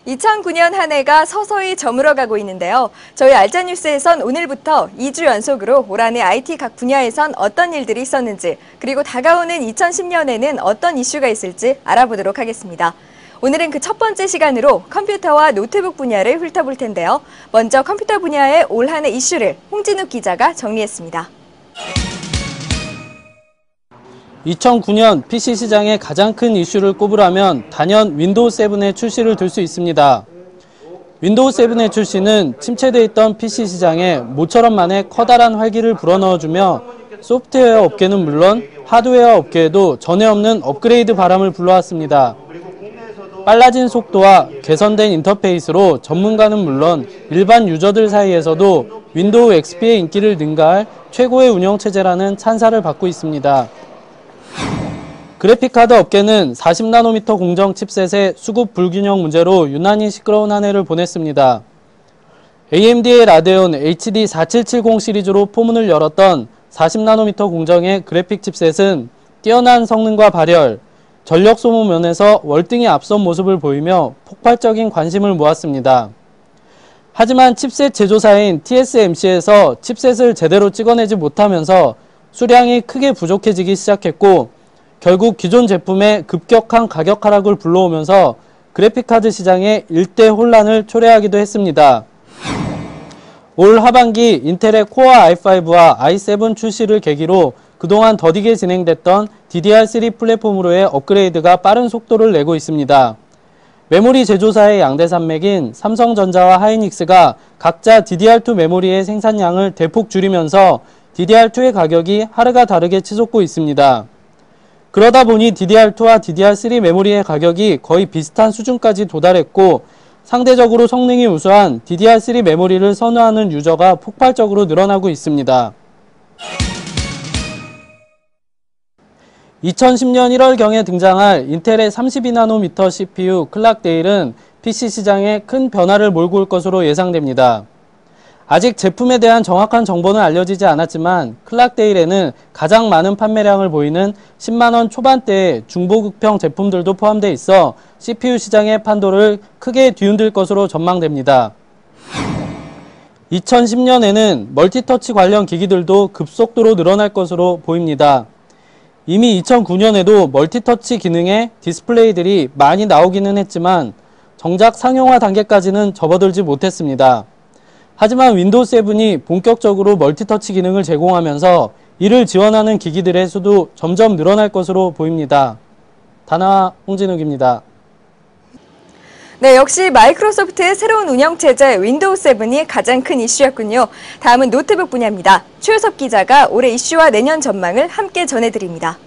2009년 한 해가 서서히 저물어가고 있는데요. 저희 알짜뉴스에선 오늘부터 2주 연속으로 올 한해 IT 각 분야에선 어떤 일들이 있었는지, 그리고 다가오는 2010년에는 어떤 이슈가 있을지 알아보도록 하겠습니다. 오늘은 그 첫 번째 시간으로 컴퓨터와 노트북 분야를 훑어볼 텐데요. 먼저 컴퓨터 분야의 올 한해 이슈를 홍진욱 기자가 정리했습니다. 2009년 PC 시장의 가장 큰 이슈를 꼽으라면 단연 윈도우 7의 출시를 들 수 있습니다. 윈도우 7의 출시는 침체돼 있던 PC 시장에 모처럼 만에 커다란 활기를 불어넣어주며 소프트웨어 업계는 물론 하드웨어 업계에도 전에 없는 업그레이드 바람을 불러왔습니다. 빨라진 속도와 개선된 인터페이스로 전문가는 물론 일반 유저들 사이에서도 윈도우 XP의 인기를 능가할 최고의 운영체제라는 찬사를 받고 있습니다. 그래픽카드 업계는 40나노미터 공정 칩셋의 수급 불균형 문제로 유난히 시끄러운 한 해를 보냈습니다. AMD의 라데온 HD4770 시리즈로 포문을 열었던 40나노미터 공정의 그래픽 칩셋은 뛰어난 성능과 발열, 전력 소모 면에서 월등히 앞선 모습을 보이며 폭발적인 관심을 모았습니다. 하지만 칩셋 제조사인 TSMC에서 칩셋을 제대로 찍어내지 못하면서 수량이 크게 부족해지기 시작했고, 결국 기존 제품의 급격한 가격 하락을 불러오면서 그래픽카드 시장에 일대 혼란을 초래하기도 했습니다. 올 하반기 인텔의 코어 i5와 i7 출시를 계기로 그동안 더디게 진행됐던 DDR3 플랫폼으로의 업그레이드가 빠른 속도를 내고 있습니다. 메모리 제조사의 양대 산맥인 삼성전자와 하이닉스가 각자 DDR2 메모리의 생산량을 대폭 줄이면서 DDR2의 가격이 하루가 다르게 치솟고 있습니다. 그러다 보니 DDR2와 DDR3 메모리의 가격이 거의 비슷한 수준까지 도달했고, 상대적으로 성능이 우수한 DDR3 메모리를 선호하는 유저가 폭발적으로 늘어나고 있습니다. 2010년 1월경에 등장할 인텔의 32나노미터 CPU 클락데일은 PC 시장에 큰 변화를 몰고 올 것으로 예상됩니다. 아직 제품에 대한 정확한 정보는 알려지지 않았지만 클락데일에는 가장 많은 판매량을 보이는 10만원 초반대의 중보급형 제품들도 포함되어 있어 CPU 시장의 판도를 크게 뒤흔들 것으로 전망됩니다. 2010년에는 멀티터치 관련 기기들도 급속도로 늘어날 것으로 보입니다. 이미 2009년에도 멀티터치 기능의 디스플레이들이 많이 나오기는 했지만 정작 상용화 단계까지는 접어들지 못했습니다. 하지만 윈도우 7이 본격적으로 멀티터치 기능을 제공하면서 이를 지원하는 기기들의 수도 점점 늘어날 것으로 보입니다. 다나와 홍진욱입니다. 네, 역시 마이크로소프트의 새로운 운영체제 윈도우 7이 가장 큰 이슈였군요. 다음은 노트북 분야입니다. 최효섭 기자가 올해 이슈와 내년 전망을 함께 전해드립니다.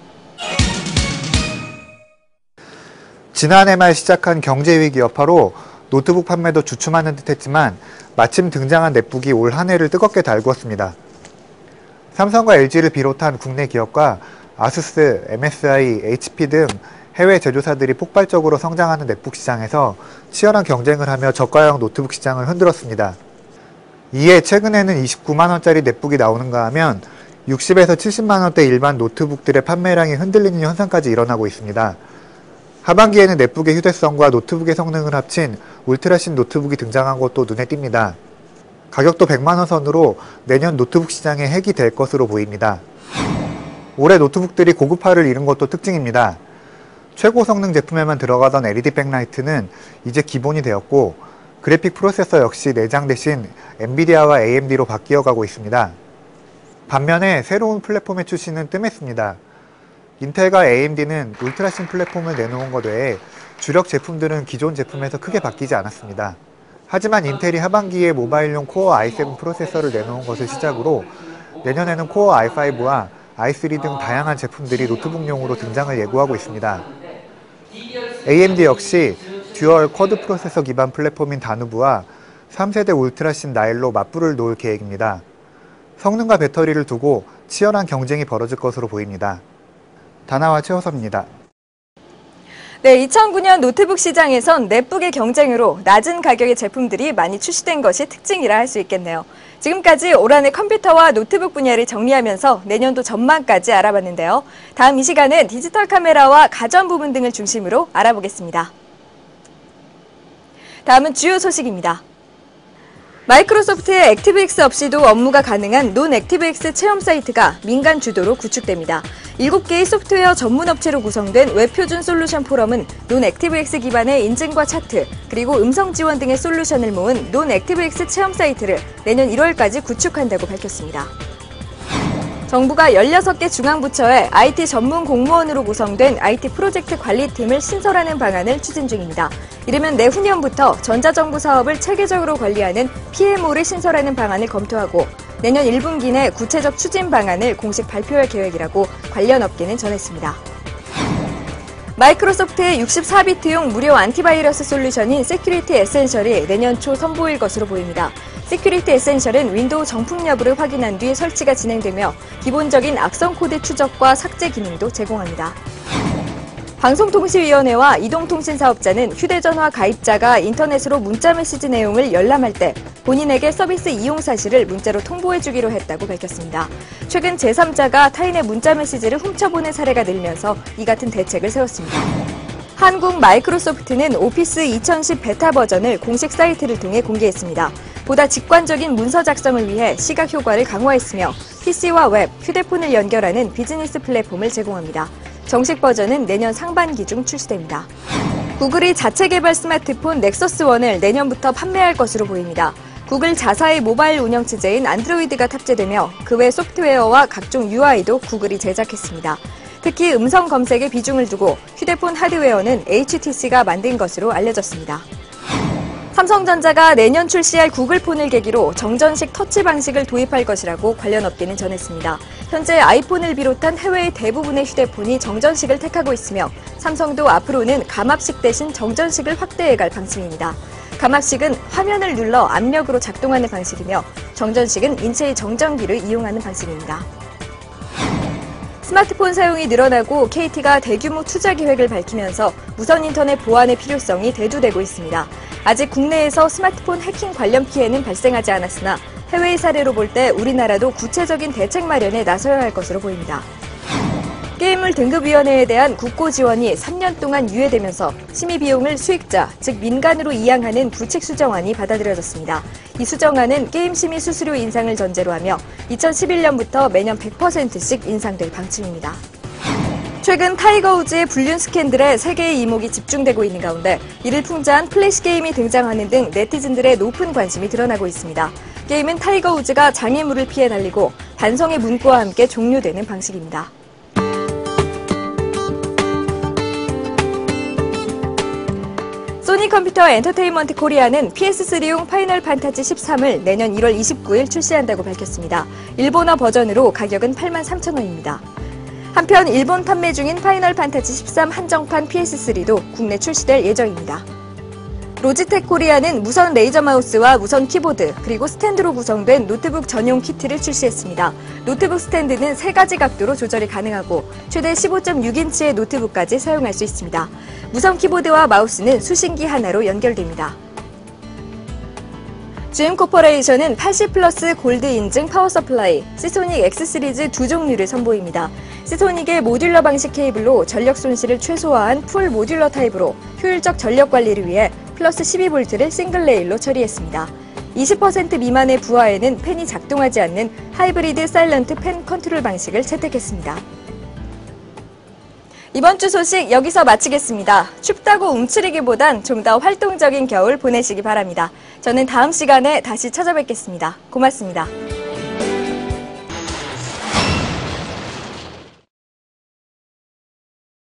지난해 말 시작한 경제위기 여파로 노트북 판매도 주춤하는 듯했지만 마침 등장한 넷북이 올 한 해를 뜨겁게 달구었습니다. 삼성과 LG를 비롯한 국내 기업과 아수스, MSI, HP 등 해외 제조사들이 폭발적으로 성장하는 넷북 시장에서 치열한 경쟁을 하며 저가형 노트북 시장을 흔들었습니다. 이에 최근에는 29만원짜리 넷북이 나오는가 하면 60에서 70만원대 일반 노트북들의 판매량이 흔들리는 현상까지 일어나고 있습니다. 하반기에는 넷북의 휴대성과 노트북의 성능을 합친 울트라신 노트북이 등장한 것도 눈에 띕니다. 가격도 100만원 선으로 내년 노트북 시장의 핵이 될 것으로 보입니다. 올해 노트북들이 고급화를 이룬 것도 특징입니다. 최고 성능 제품에만 들어가던 LED 백라이트는 이제 기본이 되었고, 그래픽 프로세서 역시 내장 대신 엔비디아와 AMD로 바뀌어가고 있습니다. 반면에 새로운 플랫폼의 출시는 뜸했습니다. 인텔과 AMD는 울트라신 플랫폼을 내놓은 것 외에 주력 제품들은 기존 제품에서 크게 바뀌지 않았습니다. 하지만 인텔이 하반기에 모바일용 코어 i7 프로세서를 내놓은 것을 시작으로 내년에는 코어 i5와 i3 등 다양한 제품들이 노트북용으로 등장을 예고하고 있습니다. AMD 역시 듀얼 쿼드 프로세서 기반 플랫폼인 다누브와 3세대 울트라신 나일로 맞불을 놓을 계획입니다. 성능과 배터리를 두고 치열한 경쟁이 벌어질 것으로 보입니다. 다나와 최호섭입니다. 네, 2009년 노트북 시장에선 넷북의 경쟁으로 낮은 가격의 제품들이 많이 출시된 것이 특징이라 할 수 있겠네요. 지금까지 올 한해 컴퓨터와 노트북 분야를 정리하면서 내년도 전망까지 알아봤는데요. 다음 이 시간은 디지털 카메라와 가전 부분 등을 중심으로 알아보겠습니다. 다음은 주요 소식입니다. 마이크로소프트의 액티브엑스 없이도 업무가 가능한 논액티브엑스 체험 사이트가 민간 주도로 구축됩니다. 7개의 소프트웨어 전문 업체로 구성된 웹표준 솔루션 포럼은 논액티브엑스 기반의 인증과 차트, 그리고 음성 지원 등의 솔루션을 모은 논액티브엑스 체험 사이트를 내년 1월까지 구축한다고 밝혔습니다. 정부가 16개 중앙부처의 IT 전문 공무원으로 구성된 IT 프로젝트 관리팀을 신설하는 방안을 추진 중입니다. 이르면 내후년부터 전자정부 사업을 체계적으로 관리하는 PMO를 신설하는 방안을 검토하고 내년 1분기 내 구체적 추진 방안을 공식 발표할 계획이라고 관련 업계는 전했습니다. 마이크로소프트의 64비트용 무료 안티바이러스 솔루션인 세큐리티 에센셜이 내년 초 선보일 것으로 보입니다. 세큐리티 에센셜은 윈도우 정품 여부를 확인한 뒤 설치가 진행되며 기본적인 악성 코드 추적과 삭제 기능도 제공합니다. 방송통신위원회와 이동통신사업자는 휴대전화 가입자가 인터넷으로 문자메시지 내용을 열람할 때 본인에게 서비스 이용 사실을 문자로 통보해주기로 했다고 밝혔습니다. 최근 제3자가 타인의 문자메시지를 훔쳐보는 사례가 늘면서 이 같은 대책을 세웠습니다. 한국 마이크로소프트는 오피스 2010 베타 버전을 공식 사이트를 통해 공개했습니다. 보다 직관적인 문서 작성을 위해 시각 효과를 강화했으며 PC와 웹, 휴대폰을 연결하는 비즈니스 플랫폼을 제공합니다. 정식 버전은 내년 상반기 중 출시됩니다. 구글이 자체 개발 스마트폰 넥서스 1을 내년부터 판매할 것으로 보입니다. 구글 자사의 모바일 운영 체제인 안드로이드가 탑재되며 그 외 소프트웨어와 각종 UI도 구글이 제작했습니다. 특히 음성 검색에 비중을 두고 휴대폰 하드웨어는 HTC가 만든 것으로 알려졌습니다. 삼성전자가 내년 출시할 구글폰을 계기로 정전식 터치 방식을 도입할 것이라고 관련 업계는 전했습니다. 현재 아이폰을 비롯한 해외의 대부분의 휴대폰이 정전식을 택하고 있으며 삼성도 앞으로는 감압식 대신 정전식을 확대해갈 방침입니다. 감압식은 화면을 눌러 압력으로 작동하는 방식이며 정전식은 인체의 정전기를 이용하는 방식입니다. 스마트폰 사용이 늘어나고 KT가 대규모 투자 계획을 밝히면서 무선 인터넷 보안의 필요성이 대두되고 있습니다. 아직 국내에서 스마트폰 해킹 관련 피해는 발생하지 않았으나 해외의 사례로 볼 때 우리나라도 구체적인 대책 마련에 나서야 할 것으로 보입니다. 게임물 등급위원회에 대한 국고 지원이 3년 동안 유예되면서 심의 비용을 수익자, 즉 민간으로 이양하는 부칙 수정안이 받아들여졌습니다. 이 수정안은 게임 심의 수수료 인상을 전제로 하며 2011년부터 매년 100%씩 인상될 방침입니다. 최근 타이거 우즈의 불륜 스캔들에 세계의 이목이 집중되고 있는 가운데 이를 풍자한 플래시 게임이 등장하는 등 네티즌들의 높은 관심이 드러나고 있습니다. 게임은 타이거 우즈가 장애물을 피해 달리고 반성의 문구와 함께 종료되는 방식입니다. 소니 컴퓨터 엔터테인먼트 코리아는 PS3용 파이널 판타지 13을 내년 1월 29일 출시한다고 밝혔습니다. 일본어 버전으로 가격은 83,000원입니다. 한편 일본 판매 중인 파이널 판타지 13 한정판 PS3도 국내 출시될 예정입니다. 로지텍 코리아는 무선 레이저 마우스와 무선 키보드, 그리고 스탠드로 구성된 노트북 전용 키트를 출시했습니다. 노트북 스탠드는 3가지 각도로 조절이 가능하고 최대 15.6인치의 노트북까지 사용할 수 있습니다. 무선 키보드와 마우스는 수신기 하나로 연결됩니다. GM 코퍼레이션은 80플러스 골드 인증 파워 서플라이, 시소닉 X 시리즈 두 종류를 선보입니다. 시소닉의 모듈러 방식 케이블로 전력 손실을 최소화한 풀 모듈러 타입으로 효율적 전력 관리를 위해 플러스 12V를 싱글 레일로 처리했습니다. 20% 미만의 부하에는 팬이 작동하지 않는 하이브리드 사일런트 팬 컨트롤 방식을 채택했습니다. 이번 주 소식 여기서 마치겠습니다. 춥다고 움츠리기보단 좀 더 활동적인 겨울 보내시기 바랍니다. 저는 다음 시간에 다시 찾아뵙겠습니다. 고맙습니다.